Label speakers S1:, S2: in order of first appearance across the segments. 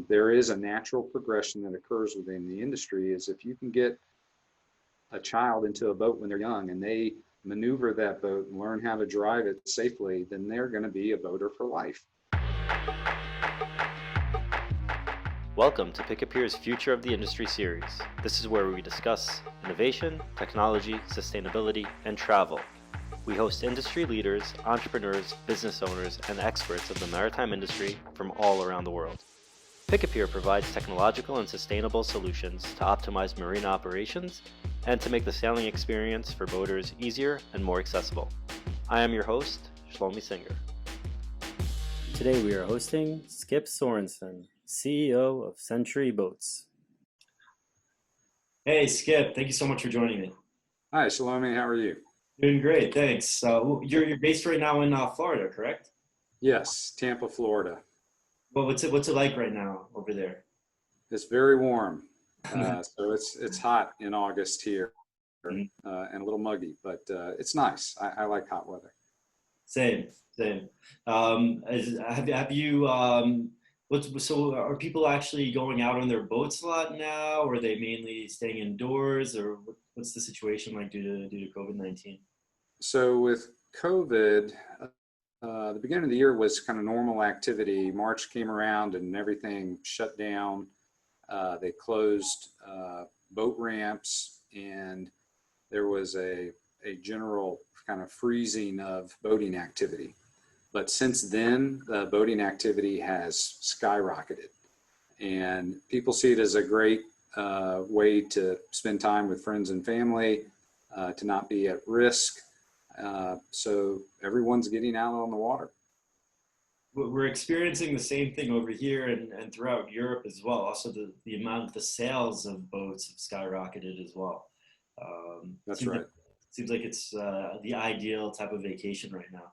S1: there is a natural progression that occurs within the industry is if you can get a child into a boat when they're young and they maneuver that boat and learn how to drive it safely, then they're going to be a boater for life.
S2: Welcome to Pick-A-Peer's Future of the Industry series. This is where we discuss innovation, technology, sustainability, and travel. We host industry leaders, entrepreneurs, business owners, and experts of the maritime industry from all around the world. Pick-A-Peer provides technological and sustainable solutions to optimize marine operations and to make the sailing experience for boaters easier and more accessible. I am your host, Shlomi Singer.
S3: Today we are hosting Skip Sorenson, CEO of Century Boats.
S4: Hey, Skip. Thank you so much for joining me.
S1: Hi, Shlomi. How are you?
S4: Doing great, thanks. You're based right now in Florida, correct?
S1: Yes, Tampa, Florida.
S4: Well, what's it like right now over there?
S1: It's very warm. So it's hot in August here, and a little muggy, but it's nice. I like hot weather.
S4: Same. Have you? So are people actually going out on their boats a lot now, or are they mainly staying indoors, or what's the situation like due to COVID-19?
S1: So with COVID, the beginning of the year was kind of normal activity. March came around and everything shut down. They closed boat ramps, and there was a general kind of freezing of boating activity. But since then, the boating activity has skyrocketed, and people see it as a great way to spend time with friends and family, to not be at risk. So everyone's getting out on the water.
S4: We're experiencing the same thing over here and throughout Europe as well. Also, the amount of the sales of boats have skyrocketed as well.
S1: That's right.
S4: Seems like it's the ideal type of vacation right now.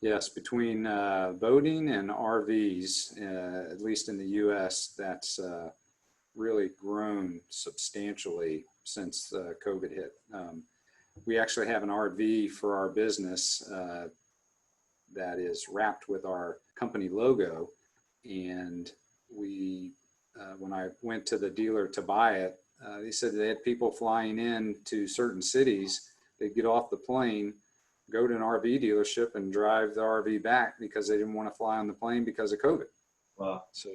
S1: Yes, between boating and RVs, at least in the U.S., that's really grown substantially since COVID hit. We actually have an RV for our business that is wrapped with our company logo, and we, when I went to the dealer to buy it, they said they had people flying in to certain cities. They'd get off the plane, go to an RV dealership, and drive the RV back because they didn't want to fly on the plane because of COVID.
S4: Wow.
S1: So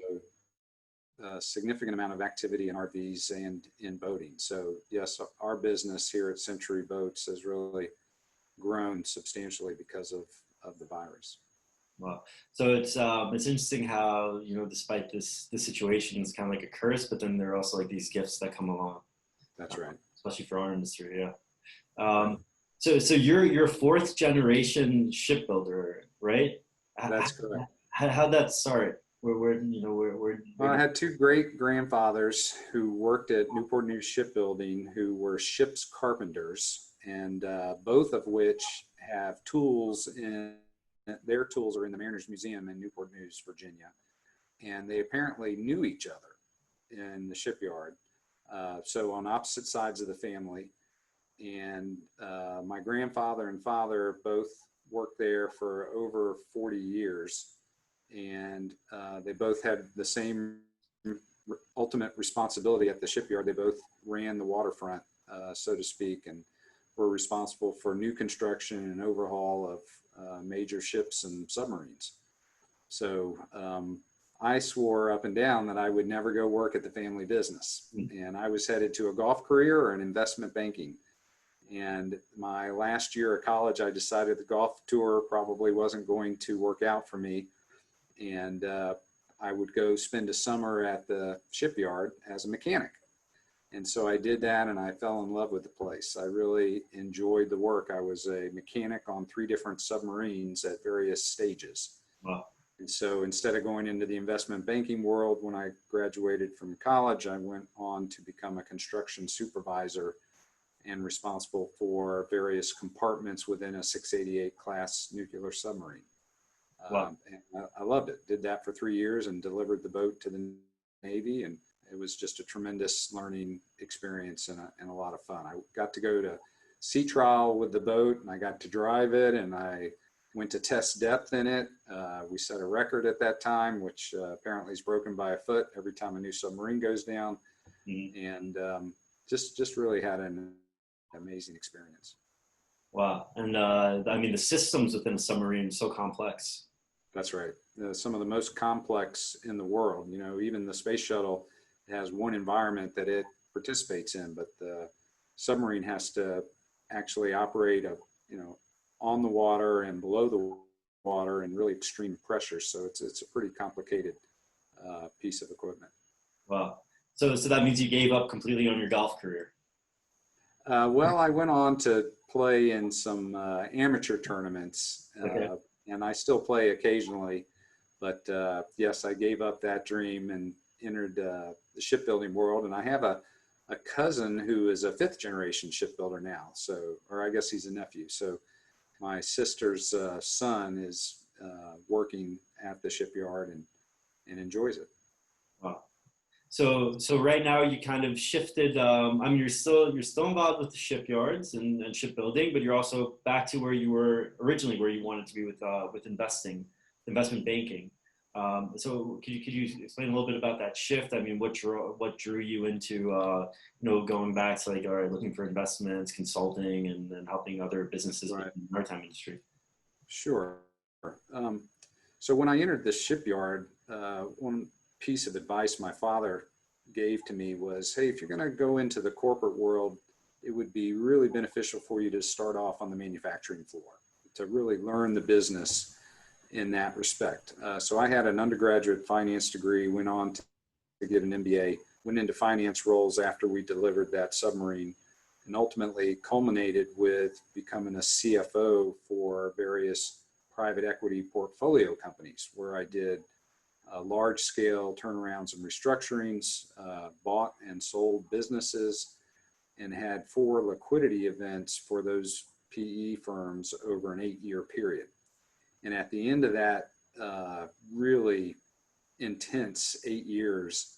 S1: a significant amount of activity in RVs and in boating. So yes, our business here at Century Boats has really grown substantially because of the virus.
S4: Wow. So it's interesting how, despite the situation, it's kind of like a curse, but then there are also like these gifts that come along.
S1: That's right.
S4: Especially for our industry, yeah. So you're fourth generation shipbuilder, right?
S1: That's correct.
S4: How'd that start? Where
S1: Well, I had two great grandfathers who worked at Newport News Shipbuilding, who were ship's carpenters, and both of which have tools their tools are in the Mariners Museum in Newport News, Virginia. And they apparently knew each other in the shipyard. So on opposite sides of the family. And my grandfather and father both worked there for over 40 years. And they both had the same ultimate responsibility at the shipyard. They both ran the waterfront, so to speak, and were responsible for new construction and overhaul of major ships and submarines. So I swore up and down that I would never go work at the family business. And I was headed to a golf career or an investment banking. And my last year of college, I decided the golf tour probably wasn't going to work out for me. And I would go spend a summer at the shipyard as a mechanic. And so I did that, and I fell in love with the place. I really enjoyed the work. I was a mechanic on 3 different submarines at various stages.
S4: Wow.
S1: And so instead of going into the investment banking world, when I graduated from college, I went on to become a construction supervisor and responsible for various compartments within a 688 class nuclear submarine.
S4: Wow.
S1: And I loved it. Did that for 3 years and delivered the boat to the Navy, and it was just a tremendous learning experience and a lot of fun. I got to go to sea trial with the boat, and I got to drive it, and I went to test depth in it. We set a record at that time, which apparently is broken by a foot every time a new submarine goes down. And just really had an amazing experience.
S4: Wow. And I mean, the systems within a submarine are so complex.
S1: That's right. Some of the most complex in the world. You know, even the space shuttle has one environment that it participates in, but the submarine has to actually operate on the water and below the water and really extreme pressure. So it's a pretty complicated piece of equipment.
S4: Wow. So that means you gave up completely on your golf career.
S1: Well, I went on to play in some amateur tournaments, and I still play occasionally. But yes, I gave up that dream and entered the shipbuilding world. And I have a cousin who is a fifth generation shipbuilder now. So, or I guess he's a nephew. So my sister's son is working at the shipyard and enjoys it.
S4: Wow. So right now you kind of shifted. I mean, you're still involved with the shipyards and shipbuilding, but you're also back to where you were originally, where you wanted to be with investment banking. So could you explain a little bit about that shift? I mean, what drew you into going back to like, all right, looking for investments, consulting, and then helping other businesses in the maritime industry?
S1: Sure. So when I entered the shipyard, one piece of advice my father gave to me was, hey, if you're going to go into the corporate world, it would be really beneficial for you to start off on the manufacturing floor to really learn the business in that respect. So I had an undergraduate finance degree, went on to get an MBA, went into finance roles after we delivered that submarine, and ultimately culminated with becoming a CFO for various private equity portfolio companies, where I did large scale turnarounds and restructurings, bought and sold businesses, and had 4 liquidity events for those PE firms over an 8-year period. And at the end of that really intense 8 years,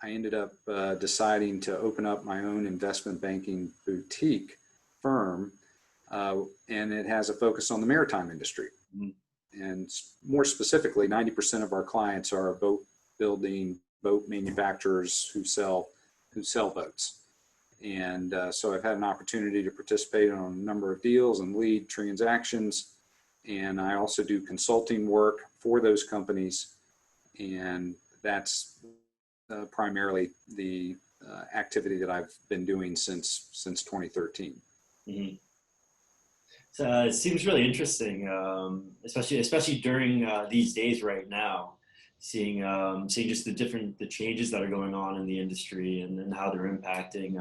S1: I ended up deciding to open up my own investment banking boutique firm, and it has a focus on the maritime industry. And more specifically, 90% of our clients are boat manufacturers who sell boats. And so I've had an opportunity to participate on a number of deals and lead transactions. And I also do consulting work for those companies. And that's primarily the activity that I've been doing since 2013.
S4: Mm-hmm. So it seems really interesting, especially during these days right now, seeing just the changes that are going on in the industry and how they're impacting,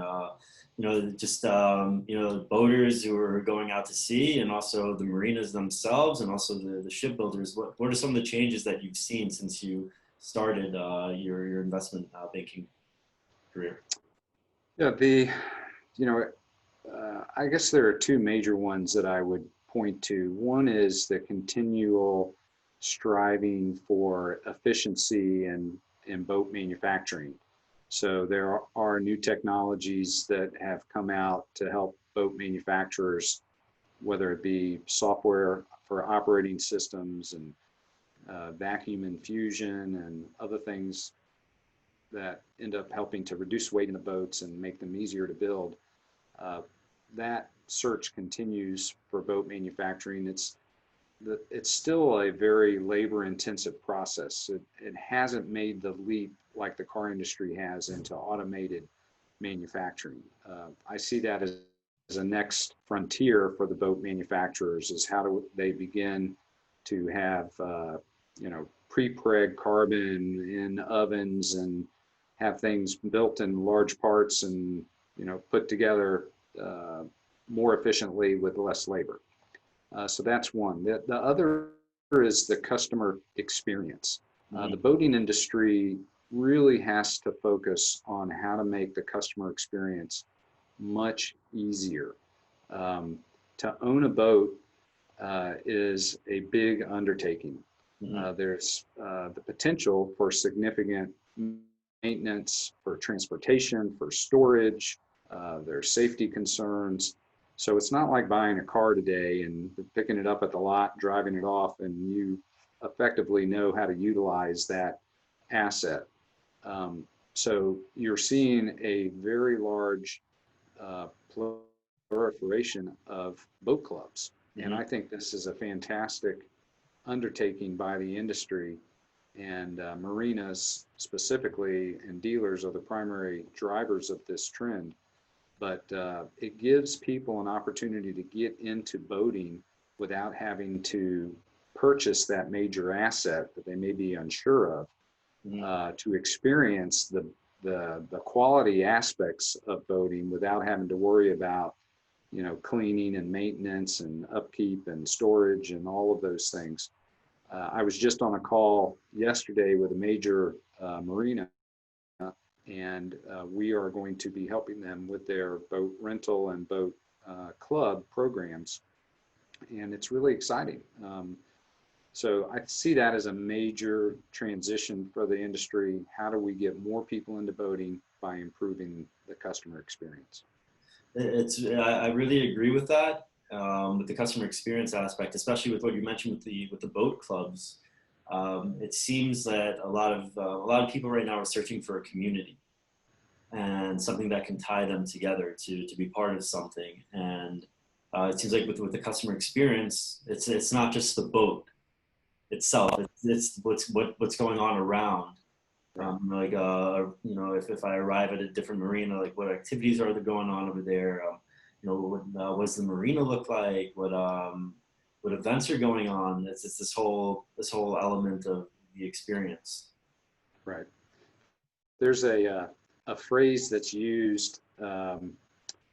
S4: boaters who are going out to sea, and also the marinas themselves, and also the shipbuilders. What are some of the changes that you've seen since you started your investment banking career?
S1: Yeah, I guess there are 2 major ones that I would point to. One is the continual striving for efficiency in boat manufacturing. So there are new technologies that have come out to help boat manufacturers, whether it be software for operating systems and vacuum infusion and other things that end up helping to reduce weight in the boats and make them easier to build. That search continues for boat manufacturing. It's still a very labor-intensive process. It hasn't made the leap like the car industry has into automated manufacturing. I see that as a next frontier for the boat manufacturers, is how do they begin to have pre-preg carbon in ovens and have things built in large parts and put together more efficiently with less labor. So that's one. The other is the customer experience. The boating industry really has to focus on how to make the customer experience much easier. To own a boat is a big undertaking. There's the potential for significant maintenance, for transportation, for storage. There's safety concerns. So it's not like buying a car today and picking it up at the lot, driving it off, and you effectively know how to utilize that asset. So you're seeing a very large proliferation of boat clubs. And I think this is a fantastic undertaking by the industry, and marinas specifically and dealers are the primary drivers of this trend. But it gives people an opportunity to get into boating without having to purchase that major asset that they may be unsure of, to experience the quality aspects of boating without having to worry about, you know, cleaning and maintenance and upkeep and storage and all of those things. I was just on a call yesterday with a major marina, and we are going to be helping them with their boat rental and boat club programs, and it's really exciting. So I see that as a major transition for the industry. How do we get more people into boating by improving the customer experience?
S4: I really agree with that, with the customer experience aspect, especially with what you mentioned with the boat clubs. It seems that a lot of people right now are searching for a community and something that can tie them together to be part of something. And it seems like with the customer experience, it's not just the boat itself; it's what's going on around. Like you know, if I arrive at a different marina, like what activities are there going on over there? You know, what does the marina look like? What events are going on? It's this whole element of the experience.
S1: Right. There's a phrase that's used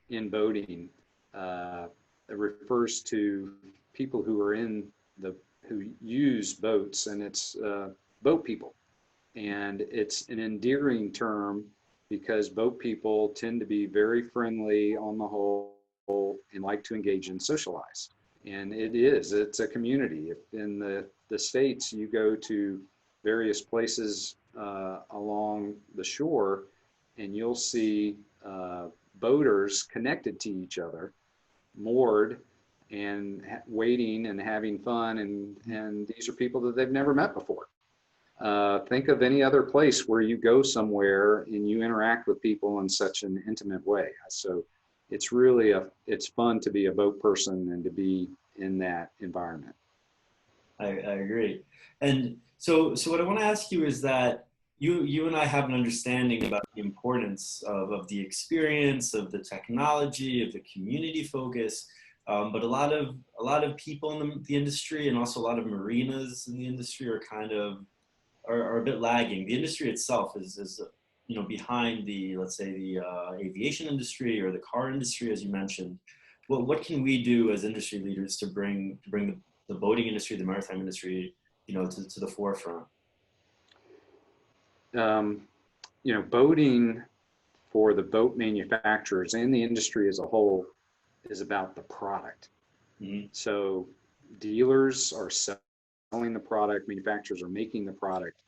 S1: in boating that refers to people who are who use boats, and it's boat people. And it's an endearing term because boat people tend to be very friendly on the whole and like to engage and socialize. And it's a community. If in the States, you go to various places along the shore, and you'll see boaters connected to each other, moored and waiting and having fun. And these are people that they've never met before. Think of any other place where you go somewhere and you interact with people in such an intimate way. So it's really it's fun to be a boat person and to be in that environment.
S4: I agree. And so what I want to ask you is that you and I have an understanding about the importance of the experience, of the technology, of the community focus. But a lot of people in the industry, and also a lot of marinas in the industry, are kind of are a bit lagging. The industry itself is you know, behind let's say the aviation industry or the car industry, as you mentioned. What can we do as industry leaders to bring the boating industry, the maritime industry, you know, to the forefront?
S1: You know, boating for the boat manufacturers and the industry as a whole is about the product. So dealers are selling the product, manufacturers are making the product.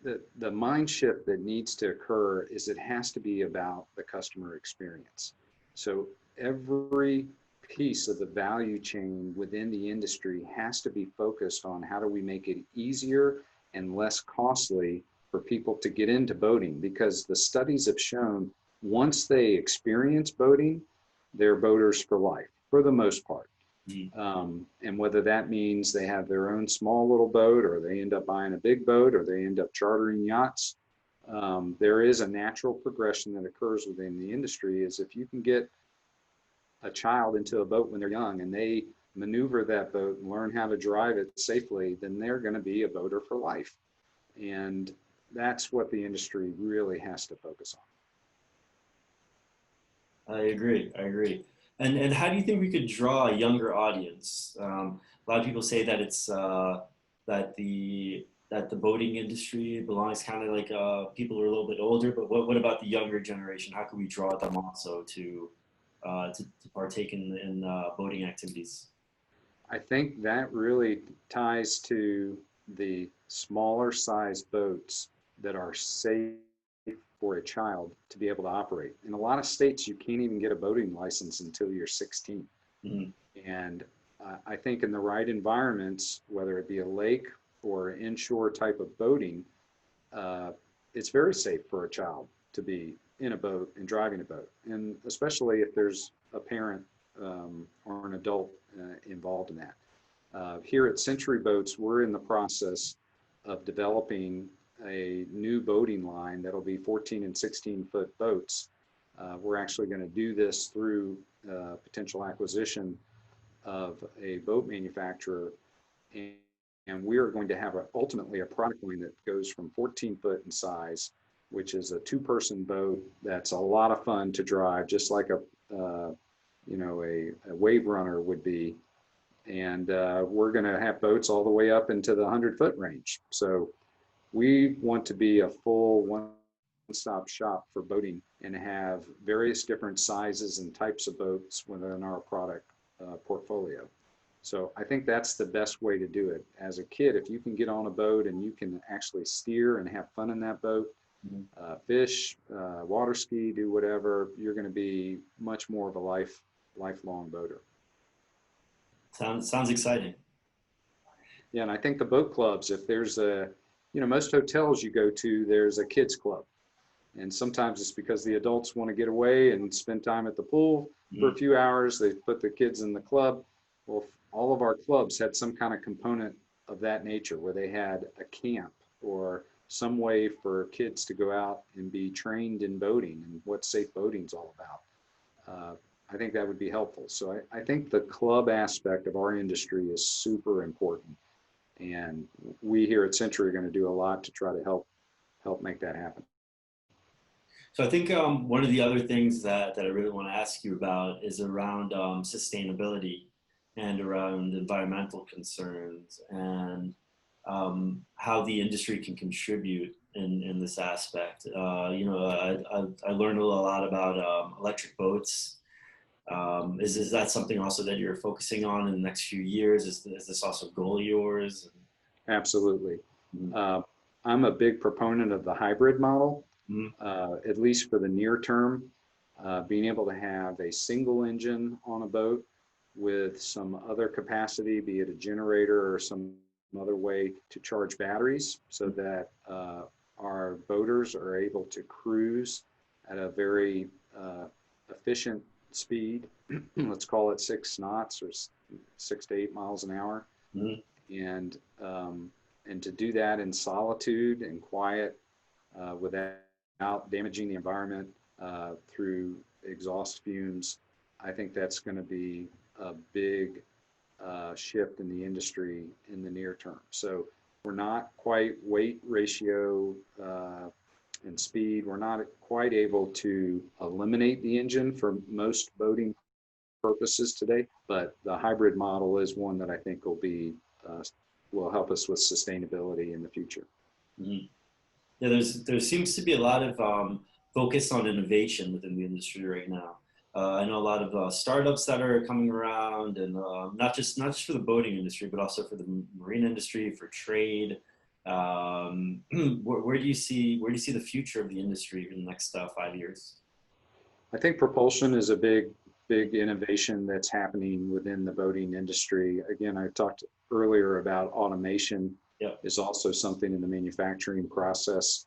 S1: The mind shift that needs to occur is it has to be about the customer experience. So every piece of the value chain within the industry has to be focused on how do we make it easier and less costly for people to get into boating, because the studies have shown once they experience boating, they're boaters for life, for the most part. And whether that means they have their own small little boat, or they end up buying a big boat, or they end up chartering yachts, there is a natural progression that occurs within the industry. Is if you can get a child into a boat when they're young and they maneuver that boat and learn how to drive it safely, then they're going to be a boater for life. And that's what the industry really has to focus
S4: on. I agree. And how do you think we could draw a younger audience? A lot of people say that it's that the boating industry belongs kind of like people who are a little bit older. But what about the younger generation? How can we draw them also to partake in boating activities?
S1: I think that really ties to the smaller size boats that are safe for a child to be able to operate. In a lot of states, you can't even get a boating license until you're 16.
S4: Mhm.
S1: And I think in the right environments, whether it be a lake or inshore type of boating, it's very safe for a child to be in a boat and driving a boat. And especially if there's a parent or an adult involved in that. Here at Century Boats, we're in the process of developing a new boating line that'll be 14 and 16-foot boats. We're actually going to do this through potential acquisition of a boat manufacturer, and we are going to have ultimately a product line that goes from 14 foot in size, which is a two-person boat that's a lot of fun to drive, just like a wave runner would be. And we're going to have boats all the way up into the 100-foot range. So we want to be a full one-stop shop for boating and have various different sizes and types of boats within our product portfolio. So I think that's the best way to do it. As a kid, if you can get on a boat and you can actually steer and have fun in that boat, fish, water ski, do whatever, you're going to be much more of a lifelong boater.
S4: Sounds exciting.
S1: Yeah, and I think the boat clubs, if there's most hotels you go to, there's a kids club. And sometimes it's because the adults want to get away and spend time at the pool for a few hours. They put the kids in the club. Well, all of our clubs had some kind of component of that nature where they had a camp or some way for kids to go out and be trained in boating and what safe boating is all about. I think that would be helpful. So I think the club aspect of our industry is super important. And we here at Century are going to do a lot to try to help make that happen.
S4: So I think one of the other things that I really want to ask you about is around sustainability and around environmental concerns and how the industry can contribute in this aspect. I learned a lot about electric boats. Is that something also that you're focusing on in the next few years? Is this also a goal of yours?
S1: Absolutely. I'm a big proponent of the hybrid model, at least for the near term, being able to have a single engine on a boat with some other capacity, be it a generator or some other way to charge batteries so that our boaters are able to cruise at a very efficient speed. Let's call it 6 knots or 6 to 8 miles an hour. And to do that in solitude and quiet without damaging the environment through exhaust fumes, I think that's going to be a big shift in the industry in the near term. So we're not quite weight ratio and speed. We're not quite able to eliminate the engine for most boating purposes today, but the hybrid model is one that I think will help us with sustainability in the future.
S4: Yeah, there seems to be a lot of focus on innovation within the industry right now. I know a lot of startups that are coming around, and not just for the boating industry, but also for the marine industry, for trade. Where do you see the future of the industry in the next 5 years?
S1: I think propulsion is a big innovation that's happening within the boating industry. Again, I talked earlier about automation. Is also something in the manufacturing process.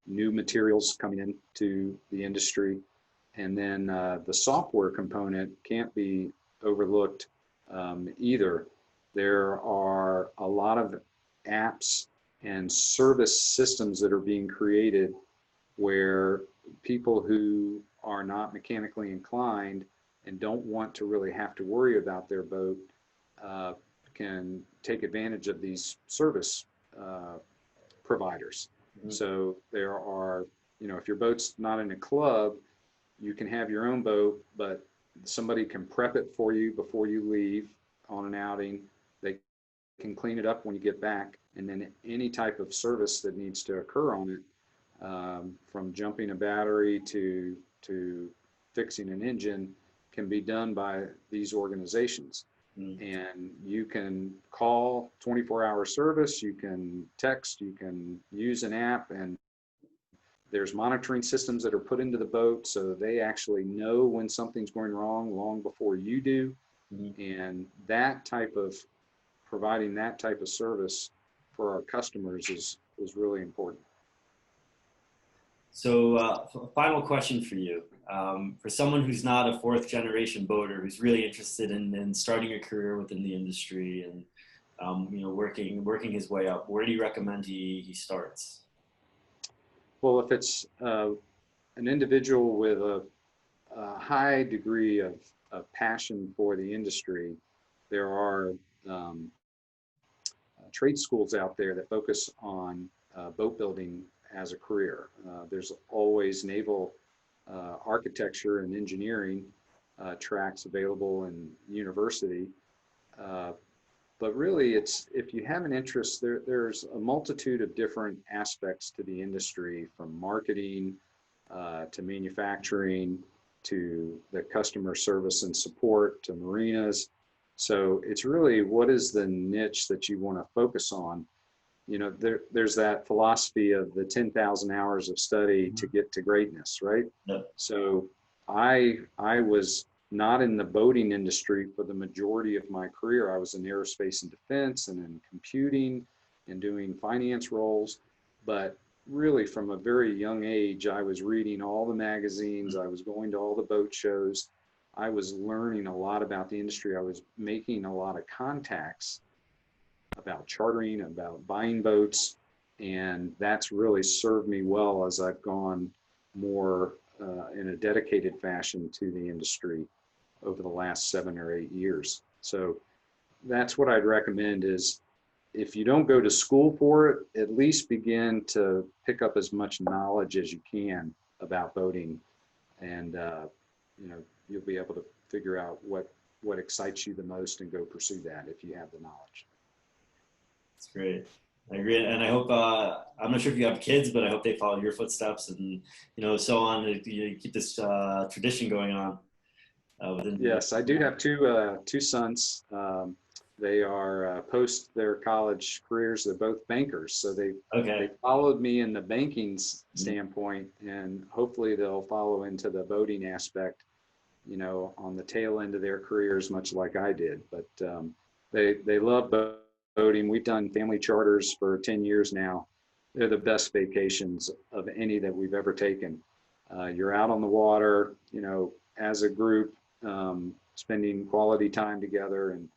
S1: New materials coming into the industry. And then the software component can't be overlooked either. There are a lot of apps and service systems that are being created where people who are not mechanically inclined and don't want to really have to worry about their boat can take advantage of these service providers. So there are, if your boat's not in a club, you can have your own boat, but somebody can prep it for you before you leave on an outing. They can clean it up when you get back, and then any type of service that needs to occur on it, from jumping a battery to fixing an engine, can be done by these organizations. And you can call 24-hour service, you can text, you can use an app, and There's monitoring systems that are put into the boat so they actually know when something's going wrong long before you do. And that type of providing that type of service for our customers is really important.
S4: So, final question for you. For someone who's not a fourth generation boater, who's really interested in starting a career within the industry and working his way up, where do you recommend he starts?
S1: Well, if it's an individual with a high degree of passion for the industry, there are trade schools out there that focus on boat building as a career. There's always naval architecture and engineering tracks available in university. But really, if you have an interest, there's a multitude of different aspects to the industry, from marketing to manufacturing to the customer service and support to marinas. So it's really, what is the niche that you want to focus on? There's that philosophy of the 10,000 hours of study to get to greatness, right?
S4: Yep.
S1: So I was not in the boating industry for the majority of my career. I was in aerospace and defense and in computing and doing finance roles. But really, from a very young age, I was reading all the magazines. I was going to all the boat shows. I was learning a lot about the industry. I was making a lot of contacts about chartering, about buying boats. And that's really served me well as I've gone more in a dedicated fashion to the industry over the last 7 or 8 years. So that's what I'd recommend is, if you don't go to school for it, at least begin to pick up as much knowledge as you can about boating, and you'll be able to figure out what excites you the most and go pursue that if you have the knowledge.
S4: That's great. I agree, and I hope I'm not sure if you have kids, but I hope they follow your footsteps, and so on. You keep this tradition going on.
S1: Yes, I do have two sons. They are post their college careers. They're both bankers, so they followed me in the banking standpoint, and hopefully they'll follow into the boating aspect, on the tail end of their careers, much like I did. But they love boating. We've done family charters for 10 years now. They're the best vacations of any that we've ever taken. You're out on the water, as a group, spending quality time together, and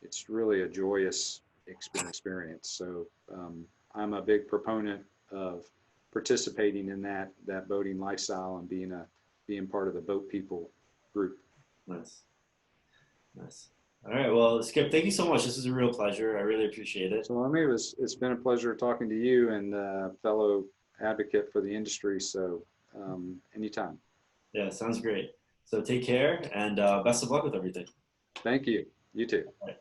S1: it's really a joyous experience. So I'm a big proponent of participating in that boating lifestyle and being part of the boat people group.
S4: Nice. All right. Well, Skip, thank you so much. This is a real pleasure. I really appreciate it.
S1: So it's been a pleasure talking to you and fellow advocate for the industry. So anytime.
S4: Yeah, sounds great. So take care, and best of luck with everything.
S1: Thank you. You too.
S4: All right.